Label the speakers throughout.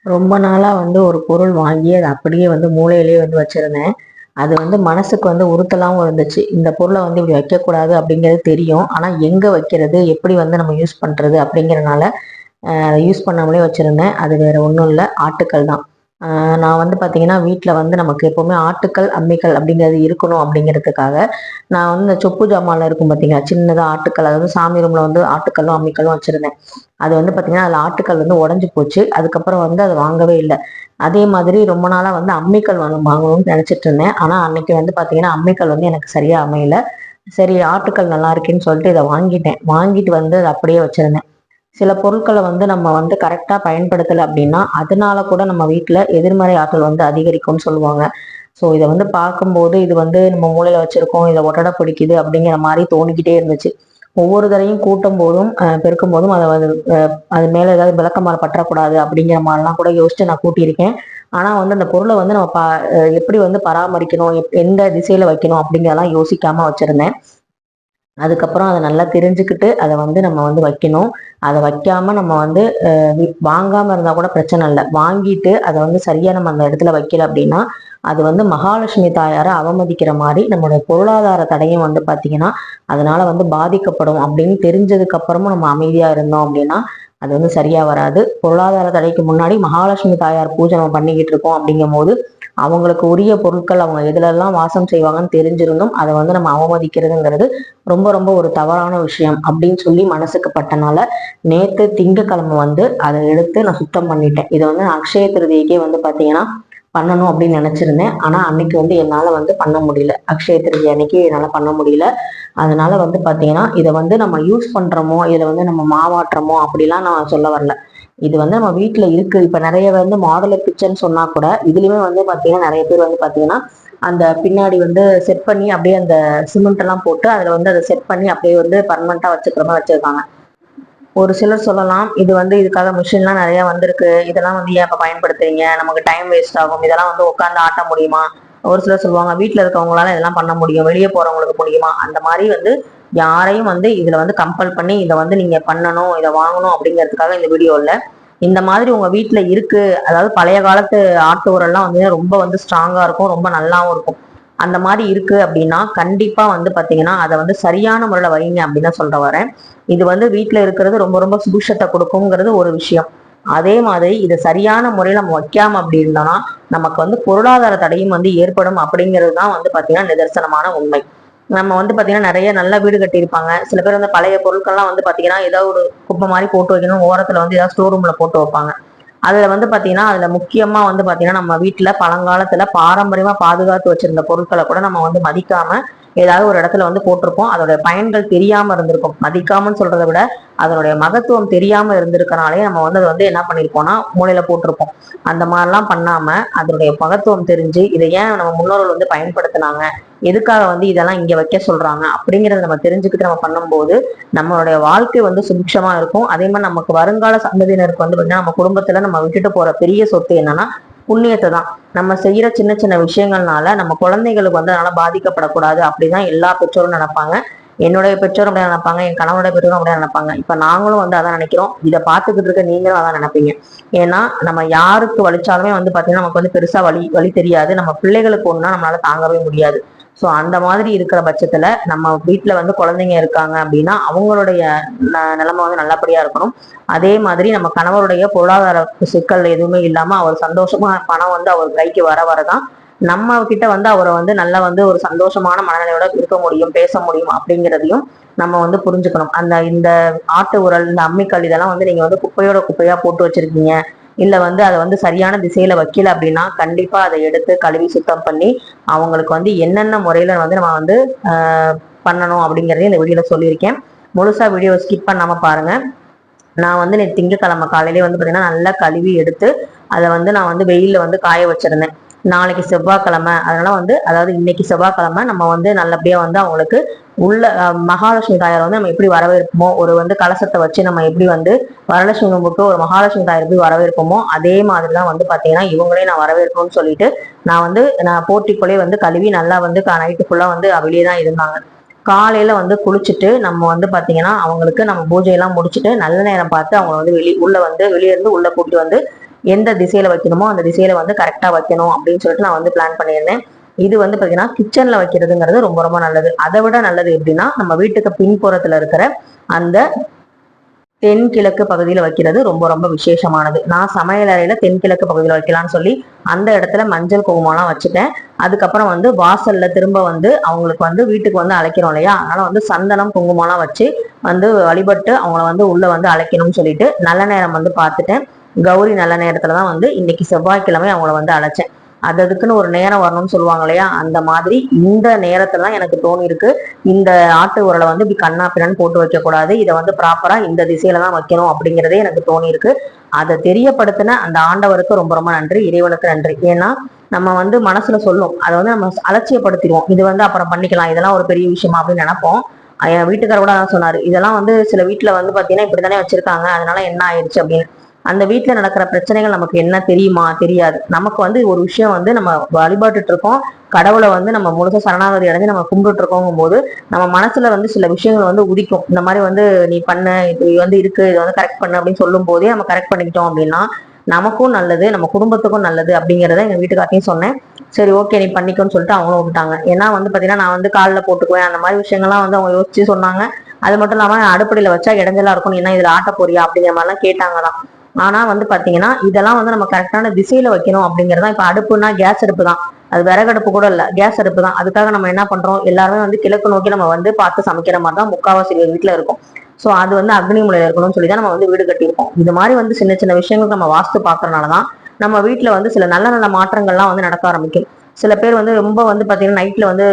Speaker 1: ரொம்ப நாளா ஒரு பொருள் வாங்கி அத அப்படியே மூலையிலேயே வச்சிருந்தேன். அது மனசுக்கு உறுத்தலாவும் இருந்துச்சு. இந்த பொருள இப்படி வைக்கக்கூடாது அப்படிங்கிறது தெரியும். ஆனா எங்க வைக்கிறது? எப்படி நம்ம யூஸ் பண்றது? அப்படிங்கிறனால யூஸ் பண்ணாமலே வச்சிருந்தேன். அது வேற ஒண்ணும் இல்ல. ஆட்டுக்கல் தான். அ நான் பார்த்தீங்கன்னா, வீட்ல நமக்கு எப்பவுமே ஆட்டுக்கல், அம்மிக்கல் அப்படிங்கிறது இருக்கணும் அப்படிங்கிறதுக்காக, நான் இந்த சொப்பு ஜாமான்லாம் இருக்கும் பார்த்தீங்களா? சின்னதா ஆட்டுக்கல், அதாவது சாமி ரூம்ல ஆட்டுக்கல்லும், அம்மிக்கல்லும் வச்சிருந்தேன். அது பார்த்தீங்கன்னா, அதுல ஆட்டுக்கல் உடைஞ்சு போச்சு. அதுக்கப்புறம் அத வாங்கவே இல்ல. அதே மாதிரி ரொம்ப நாளா அம்மிக்கல் வாங்கணும்னு நினைச்சிட்டு இருந்தேன். ஆனா அன்னைக்கு பார்த்தீங்கன்னா, அம்மிக்கல் எனக்கு சரியா அமையல. சரி, ஆட்டுக்கல் நல்லா இருக்கேன்னு சொல்லிட்டு இத வாங்கிட்டேன். வாங்கிட்டு அத அப்படியே வச்சிருந்தேன். சில பொருட்கள நம்ம கரெக்ட்டா பயன்படுத்தல அப்படின்னா, அதனால கூட நம்ம வீட்ல எதிர்மறை ஆற்றல் அதிகரிக்கும்னு சொல்லுவாங்க. ஸோ இத பார்க்கும்போது, இது நம்ம மூலையில வச்சிருக்கோம், இத ஒட்டட பிடிக்குது அப்படிங்கிற மாரி தோணிக்கிட்டே இருந்துச்சு. ஒவ்வொரு தடவையும் கூட்டும்போதும், பெருக்கும்போதும் அத வந்து அது மேல ஏதாவது விளக்கமாறு பற்றக்கூடாது அப்படிங்கிற மாரிலாம் கூட யோசிச்சு நான் கூட்டியிருக்கேன். ஆனா அந்த பொருள நம்ம எப்படி பராமரிக்கணும், எந்த திசையில வைக்கணும் அப்படிங்கிறதெல்லாம் யோசிக்காம வச்சிருந்தேன். அதுக்கப்புறம் அத நல்லா தெரிஞ்சுக்கிட்டு, அத நம்ம வைக்கணும். அத வைக்காம நம்ம வாங்காம இருந்தா கூட பிரச்சனை இல்ல. வாங்கிட்டு அத சரியா நம்ம அந்த இடத்துல வைக்கல அப்படின்னா, அது மகாலட்சுமி தாயார அவமதிக்கிற மாரி நம்மளுடைய பொருளாதார தடையும் பார்த்தீங்கன்னா, அதனால பாதிக்கப்படும் அப்படின்னு தெரிஞ்சதுக்கு அப்புறமும் நம்ம அமைதியா இருந்தோம் அப்படின்னா, அது சரியா வராது. பொருளாதார தடைக்கு முன்னாடி மகாலட்சுமி தாயார் பூஜை நம்ம பண்ணிக்கிட்டு இருக்கோம் அப்படிங்கும்போது, அவங்களுக்கு உரிய பொருட்கள் அவங்க எதுலெல்லாம் வாசம் செய்வாங்கன்னு தெரிஞ்சிருந்தும், அத நம்ம அவமதிக்கிறதுங்கிறது ரொம்ப ரொம்ப ஒரு தவறான விஷயம் அப்படின்னு சொல்லி மனசுக்கு பட்டனால, நேத்து திங்கட்கிழமை அத எடுத்து நான் சுத்தம் பண்ணிட்டேன். இத அக்ஷய திருதியைக்கே பார்த்தீங்கன்னா, பண்ணணும் அப்படின்னு நினைச்சிருந்தேன். ஆனா அன்னைக்கு என்னால பண்ண முடியல. அக்ஷய திருதி அன்னைக்கு என்னால பண்ண முடியல. அதனால பார்த்தீங்கன்னா, இத நம்ம யூஸ் பண்றோமோ, இத நம்ம மாவாட்டுறோமோ அப்படிலாம் நான் சொல்ல வரல. இது நம்ம வீட்ல இருக்கு. இப்ப நிறைய மாடுலர் கிச்சன் சொன்னா கூட, இதுலயுமே பார்த்தீங்கன்னா, நிறைய பேர் பார்த்தீங்கன்னா, அந்த பின்னாடி செட் பண்ணி அப்படியே அந்த சிமெண்ட் எல்லாம் போட்டு அதுல அத செட் பண்ணி அப்படியே பர்மனண்டா வச்சுக்கிற மாதிரி வச்சிருக்காங்க. ஒரு சிலர் சொல்லலாம், இது இதுக்காக மிஷின்லாம் நிறைய வந்திருக்கு. இதெல்லாம் ஏன் இப்ப பயன்படுத்துறீங்க? நமக்கு டைம் வேஸ்ட் ஆகும். இதெல்லாம் உட்கார்ந்து ஆட்ட முடியுமா? ஒரு சிலர் சொல்லுவாங்க, வீட்ல இருக்கவங்களால இதெல்லாம் பண்ண முடியும். வெளியே போறவங்களுக்கு முடியுமா? அந்த மாதிரி யாரையும் இதுல கம்பல் பண்ணி இத நீங்க பண்ணணும், இத வாங்கணும் அப்படிங்கிறதுக்காக இந்த வீடியோ இல்ல. இந்த மாதிரி உங்க வீட்ல இருக்கு. அதாவது பழைய காலத்து ஆட்டு உரல்லாம் ரொம்ப ஸ்ட்ராங்கா இருக்கும். ரொம்ப நல்லாவும் இருக்கும். அந்த மாதிரி இருக்கு அப்படின்னா, கண்டிப்பா பாத்தீங்கன்னா, அத சரியான முறையில வைங்க அப்படின்னு தான் சொல்ல வரேன். இது வீட்ல இருக்கிறது ரொம்ப ரொம்ப சுபிட்சத்தை கொடுக்குங்கிறது ஒரு விஷயம். அதே மாதிரி இதை சரியான முறையில நம்ம வைக்காம அப்படி இருந்தோம்னா, நமக்கு பொருளாதார தடையும் ஏற்படும் அப்படிங்கிறது தான் பாத்தீங்கன்னா நிதர்சனமான உண்மை. நம்ம பாத்தீங்கன்னா நிறைய நல்ல வீடு கட்டியிருப்பாங்க. சில பேர் பழைய பொருட்கள்லாம் பாத்தீங்கன்னா ஏதாவது ஒரு குப்பை மாதிரி போட்டு வைக்கணும், ஓரத்துல ஏதாவது ஸ்டோர் ரூம்ல போட்டு வைப்பாங்க. அதுல பாத்தீங்கன்னா, அதுல முக்கியமா பாத்தீங்கன்னா, நம்ம வீட்டுல பழங்காலத்துல பாரம்பரியமா பாதுகாத்து வச்சிருந்த பொருட்களை கூட நம்ம மதிக்காம ஏதாவது ஒரு இடத்துல போட்டிருப்போம். அதோட பயன்கள் தெரியாம இருந்திருக்கும். மதிக்காமன்னு சொல்றதை விட அதனுடைய மகத்துவம் தெரியாம இருந்திருக்கனாலே நம்ம அதை என்ன பண்ணிருப்போம்னா மூலையில போட்டிருப்போம். அந்த மாதிரிலாம் பண்ணாம அதனுடைய மகத்துவம் தெரிஞ்சு இதை ஏன் நம்ம முன்னோர்கள் பயன்படுத்தினாங்க, எதுக்காக இதெல்லாம் இங்க வைக்க சொல்றாங்க அப்படிங்கறத நம்ம தெரிஞ்சுக்கிட்டு நம்ம பண்ணும்போது நம்மளுடைய வாழ்க்கை சுபிக்ஷமா இருக்கும். அதே மாதிரி நமக்கு வருங்கால சந்ததியினருக்கு பாத்தீங்கன்னா, நம்ம குடும்பத்துல நம்ம விட்டுட்டு போற பெரிய சொத்து என்னன்னா புண்ணியத்தை தான். நம்ம செய்யற சின்ன சின்ன விஷயங்கள்னால நம்ம குழந்தைகளுக்கு அதனால பாதிக்கப்படக்கூடாது அப்படிதான் எல்லா பெற்றோரும் நினைப்பாங்க. என்னுடைய பெற்றோரும் அப்படியே நினைப்பாங்க, என் கணவனுடைய பெற்றோரும் அப்படியே நினைப்பாங்க. இப்ப நாங்களும் அதான் நினைக்கிறோம். இதை பார்த்துக்கிட்டு இருக்க நீங்களும் அதான் நினைப்பீங்க. ஏன்னா நம்ம யாருக்கு வலிச்சாலுமே பாத்தீங்கன்னா நமக்கு பெருசா வலி வலி தெரியாது. நம்ம பிள்ளைகளுக்கு ஒண்ணுனா நம்மளால தாங்கவே முடியாது. ஸோ அந்த மாதிரி இருக்கிற பட்சத்துல நம்ம வீட்டுல குழந்தைங்க இருக்காங்க அப்படின்னா அவங்களுடைய நிலைமை நல்லபடியா இருக்கணும். அதே மாதிரி நம்ம கணவருடைய பொருளாதார சிக்கல் எதுவுமே இல்லாம அவர் சந்தோஷமா பணம் அவர் கைக்கு வர வரதான் நம்ம கிட்ட அவரை நல்லா ஒரு சந்தோஷமான மனநிலையோட இருக்க முடியும், பேச முடியும் அப்படிங்கிறதையும் நம்ம புரிஞ்சுக்கணும். இந்த ஆட்டு உரல், இந்த அம்மிக்கல் இதெல்லாம் நீங்க குப்பையோட குப்பையா போட்டு வச்சிருக்கீங்க, இல்ல அதை சரியான திசையில வைக்கல அப்படின்னா கண்டிப்பா அதை எடுத்து கழுவி சுத்தம் பண்ணி அவங்களுக்கு என்னென்ன முறையில நம்ம பண்ணணும் அப்படிங்கறதையும் இந்த வீடியோல சொல்லியிருக்கேன். முழுசா வீடியோ ஸ்கிப் பண்ணாம பாருங்க. நான் நேற்று திங்கட்கிழமை காலையிலேயே பாத்தீங்கன்னா நல்லா கழுவி எடுத்து அதை நான் வெயில்ல காய வச்சிருந்தேன். நாளைக்கு செவ்வாய்க்கிழமை, அதனால அதாவது இன்னைக்கு செவ்வாய்க்கிழமை நம்ம நல்லபடியா அவங்களுக்கு உள்ள மகாலட்சுமி தாயார் நம்ம எப்படி வரவேற்போமோ, ஒரு கலசத்தை வச்சு நம்ம எப்படி வரலட்சுமி கும்பிட்டு ஒரு மகாலட்சுமி தாயார் எப்படி வரவேற்போமோ அதே மாதிரிதான் பாத்தீங்கன்னா இவங்களே நான் வரவேற்போம்னு சொல்லிட்டு நான் போட்டிக்குள்ளே கழுவி நல்லா நைட்டு ஃபுல்லா வெளியே தான் இருந்தாங்க. காலையில குளிச்சுட்டு நம்ம பாத்தீங்கன்னா அவங்களுக்கு நம்ம பூஜை எல்லாம் முடிச்சுட்டு நல்ல நேரம் பார்த்து அவங்க உள்ள வெளியே இருந்து உள்ள கூட்டிட்டு எந்த திசையில வைக்கணுமோ அந்த திசையில வந்து கரெக்டா வைக்கணும் அப்படின்னு சொல்லிட்டு நான் வந்து பிளான் பண்ணியிருந்தேன். இது வந்து பாத்தீங்கன்னா கிச்சன்ல வைக்கிறதுங்கிறது ரொம்ப ரொம்ப நல்லது. அதை விட நல்லது எப்படின்னா நம்ம வீட்டுக்கு பின்புறத்துல இருக்கிற அந்த தென்கிழக்கு பகுதியில வைக்கிறது ரொம்ப ரொம்ப விசேஷமானது. நான் சமையல் அறையில தென்கிழக்கு பகுதியில வைக்கலாம்னு சொல்லி அந்த இடத்துல மஞ்சள் குங்குமம்லாம் வச்சுட்டேன். அதுக்கப்புறம் வந்து வாசல்ல திரும்ப வந்து அவங்களுக்கு வந்து வீட்டுக்கு வந்து அழைக்கிறோம் இல்லையா, அதனால வந்து சந்தனம் குங்குமம்லாம் வச்சு வந்து வழிபட்டு அவங்கள வந்து உள்ள வந்து அழைக்கணும்னு சொல்லிட்டு நல்ல நேரம் வந்து பார்த்துட்டேன். கௌரி நல்ல நேரத்துலதான் வந்து இன்னைக்கு செவ்வாய்க்கிழமை அவங்கள வந்து அழைச்சேன். அதுக்குன்னு ஒரு நேரம் வரணும்னு சொல்லுவாங்க இல்லையா, அந்த மாதிரி இந்த நேரத்துல தான் எனக்கு தோணி இருக்கு. இந்த ஆட்டு உரலை வந்து இப்படி கண்ணா பின்னான்னு போட்டு வைக்க கூடாது, இதை வந்து ப்ராப்பரா இந்த திசையில தான் வைக்கணும் அப்படிங்கிறதே எனக்கு தோணி இருக்கு. அதை தெரியப்படுத்தின அந்த ஆண்டவருக்கு ரொம்ப ரொம்ப நன்றி, இறைவனுக்கு நன்றி. ஏன்னா நம்ம வந்து மனசுல சொல்லும், அதை வந்து நம்ம அலட்சியப்படுத்திடுவோம். இது வந்து அப்புறம் பண்ணிக்கலாம், இதெல்லாம் ஒரு பெரிய விஷயமா அப்படின்னு நினைப்போம். என் வீட்டுக்கார கூட தான் சொன்னாரு, இதெல்லாம் வந்து சில வீட்டுல வந்து பாத்தீங்கன்னா இப்படித்தானே வச்சிருக்காங்க, அதனால என்ன ஆயிடுச்சு அப்படின்னு. அந்த வீட்டுல நடக்கிற பிரச்சனைகள் நமக்கு என்ன தெரியுமா? தெரியாது. நமக்கு வந்து ஒரு விஷயம் வந்து நம்ம வழிபாட்டுட்டு இருக்கோம், கடவுளை வந்து நம்ம முழுச சரணாகதி அடைஞ்சு நம்ம கும்பிட்டு இருக்கோங்கும் போது நம்ம மனசுல வந்து சில விஷயங்கள் வந்து உதிக்கும். இந்த மாதிரி வந்து நீ பண்ண, இது வந்து இருக்கு, இதை வந்து கரெக்ட் பண்ணு அப்படின்னு சொல்லும் போதே நம்ம கரெக்ட் பண்ணிக்கிட்டோம் அப்படின்னா நமக்கும் நல்லது, நம்ம குடும்பத்துக்கும் நல்லது அப்படிங்கிறத எங்க வீட்டுக்கார்ட்டையும் சொன்னேன். சரி ஓகே நீ பண்ணிக்கோன்னு சொல்லிட்டு அவங்களும் விட்டாங்க. ஏன்னா வந்து பாத்தீங்கன்னா நான் வந்து காலில் போட்டுக்குவேன், அந்த மாதிரி விஷயங்கள்லாம் வந்து அவங்க யோசிச்சு சொன்னாங்க. அது மட்டும் இல்லாம அடுப்படியில வச்சா இடைஞ்சலா இருக்கும், ஏன்னா இதுல ஆட்ட போறியா அப்படிங்கிற மாதிரிலாம் கேட்டாங்கதான். ஆனா வந்து பாத்தீங்கன்னா இதெல்லாம் வந்து நம்ம கரெக்டான திசையில வைக்கணும் அப்படிங்கறதா. இப்ப அடுப்புனா கேஸ் அடுப்பு தான், அது விறகடுப்பு கூட இல்ல, கேஸ் அடுப்பு தான். அதுக்காக நம்ம என்ன பண்றோம், எல்லாருமே வந்து கிழக்கு நோக்கி நம்ம வந்து பார்த்து சமைக்கிற மாதிரி தான் முக்காவாசி வீட்டுல இருக்கும். சோ அது வந்து அக்னி மூலையில இருக்கணும்னு சொல்லி தான் நம்ம வந்து வீடு கட்டியிருக்கோம். இது மாதிரி வந்து சின்ன சின்ன விஷயங்களுக்கு நம்ம வாஸ்து பாக்குறதுனாலதான் நம்ம வீட்டுல வந்து சில நல்ல நல்ல மாற்றங்கள்லாம் வந்து நடக்க ஆரம்பிக்கும். சில பேர் வந்து ரொம்ப வந்து பாத்தீங்கன்னா நைட்ல வந்து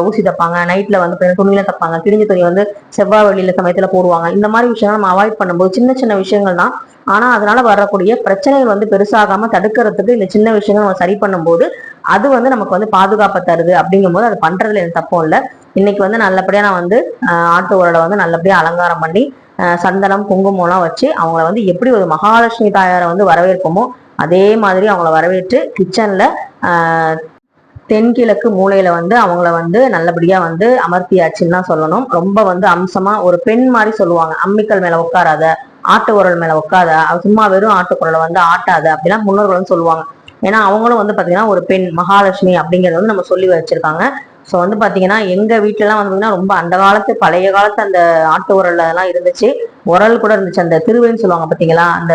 Speaker 1: ஊசி தப்பாங்க, நைட்ல வந்து துணியில தப்பாங்க, கிழிஞ்ச துணி வந்து செவ்வாய் வெளியில சமயத்துல போடுவாங்க. இந்த மாதிரி விஷயங்கள் நம்ம அவாய்ட் பண்ணும்போது சின்ன சின்ன விஷயங்கள் தான், ஆனா அதனால வரக்கூடிய பிரச்சனைகள் வந்து பெருசாகாம தடுக்கிறதுக்கு இந்த சின்ன விஷயங்கள் நம்ம சரி பண்ணும்போது அது வந்து நமக்கு வந்து பாதுகாப்பை தருது. அப்படிங்கும் போது அது பண்றதுல எனக்கு தப்பும் இல்லை. இன்னைக்கு வந்து நல்லபடியா நான் வந்து ஆட்டு உரலை வந்து நல்லபடியா அலங்காரம் பண்ணி சந்தனம் குங்குமம் எல்லாம் வச்சு அவங்கள வந்து எப்படி ஒரு மகாலட்சுமி தாயாரை வந்து வரவேற்போமோ அதே மாதிரி அவங்கள வரவேற்று கிச்சன்ல தென்கிழக்கு மூலையில வந்து அவங்கள வந்து நல்லபடியா வந்து அமர்த்தியாச்சுன்னு தான் சொல்லணும். ரொம்ப வந்து அம்சமா ஒரு பெண் மாதிரி சொல்லுவாங்க, அம்மிக்கல் மேல உட்காராத, ஆட்டு உரல் மேல உட்காத, சும்மா வெறும் ஆட்டுக்குரலை வந்து ஆட்டாத அப்படிலாம் முன்னோர்கள் வந்து சொல்லுவாங்க. ஏன்னா அவங்களும் வந்து பாத்தீங்கன்னா ஒரு பெண் மகாலட்சுமி அப்படிங்கறத வந்து நம்ம சொல்லி வச்சிருக்காங்க. ஸோ வந்து பாத்தீங்கன்னா எங்க வீட்டுல எல்லாம் வந்து ரொம்ப அந்த காலத்து பழைய காலத்து அந்த ஆட்டு உரல் எல்லாம் இருந்துச்சு, உரல் கூட இருந்துச்சு. அந்த திருவைன்னு சொல்லுவாங்க பாத்தீங்களா, அந்த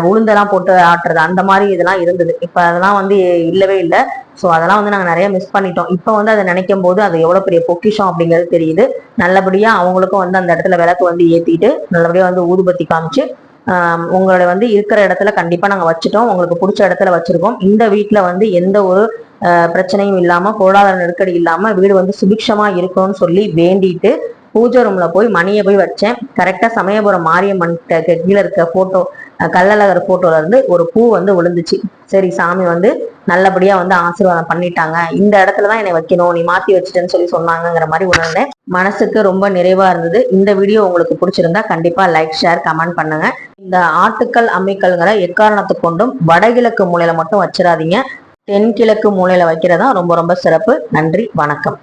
Speaker 1: உளுந்தெல்லாம் போட்டு ஆட்டுறது, அந்த மாதிரி இதெல்லாம் இருந்தது. இப்ப அதெல்லாம் வந்து இல்லவே இல்லை. ஸோ அதெல்லாம் வந்து நாங்க நிறைய மிஸ் பண்ணிட்டோம். இப்போ வந்து அதை நினைக்கும் போது அது எவ்வளவு பெரிய பொக்கிஷம் அப்படிங்கிறது தெரியுது. நல்லபடியா அவங்களுக்கும் வந்து அந்த இடத்துல விளக்கு வந்து ஏத்திட்டு நல்லபடியா வந்து ஊதுபத்தி காமிச்சு உங்களோட வந்து இருக்கிற இடத்துல கண்டிப்பா நாங்க வச்சுட்டோம், உங்களுக்கு பிடிச்ச இடத்துல வச்சிருக்கோம். இந்த வீட்டுல வந்து எந்த ஒரு பிரச்சனையும் இல்லாம பொருளாதார நெருக்கடி இல்லாம வீடு வந்து சுபிக்ஷமா இருக்கும்னு சொல்லி வேண்டிட்டு பூஜை ரூம்ல போய் மணியை போய் வச்சேன். கரெக்டா சமயபுரம் மாரியம்மன் கீழே இருக்க போட்டோ, கள்ளழகர் போட்டோல இருந்து ஒரு பூ வந்து விழுந்துச்சு. சரி சாமி வந்து நல்லபடியா வந்து ஆசீர்வாதம் பண்ணிட்டாங்க, இந்த இடத்துலதான் என்னை வைக்கணும், நீ மாத்தி வச்சுட்டேன்னு சொல்லி சொன்னாங்கிற மாதிரி உணர்ந்தேன். மனசுக்கு ரொம்ப நிறைவா இருந்தது. இந்த வீடியோ உங்களுக்கு பிடிச்சிருந்தா கண்டிப்பா லைக் ஷேர் கமெண்ட் பண்ணுங்க. இந்த ஆட்டுக்கள் அம்மிக்கல்ங்கிற எக்காரணத்துக்கு கொண்டும் வடகிழக்கு மூலையில மட்டும் வச்சிடாதீங்க, தென்கிழக்கு மூலையில வைக்கிறதா ரொம்ப ரொம்ப சிறப்பு. நன்றி, வணக்கம்.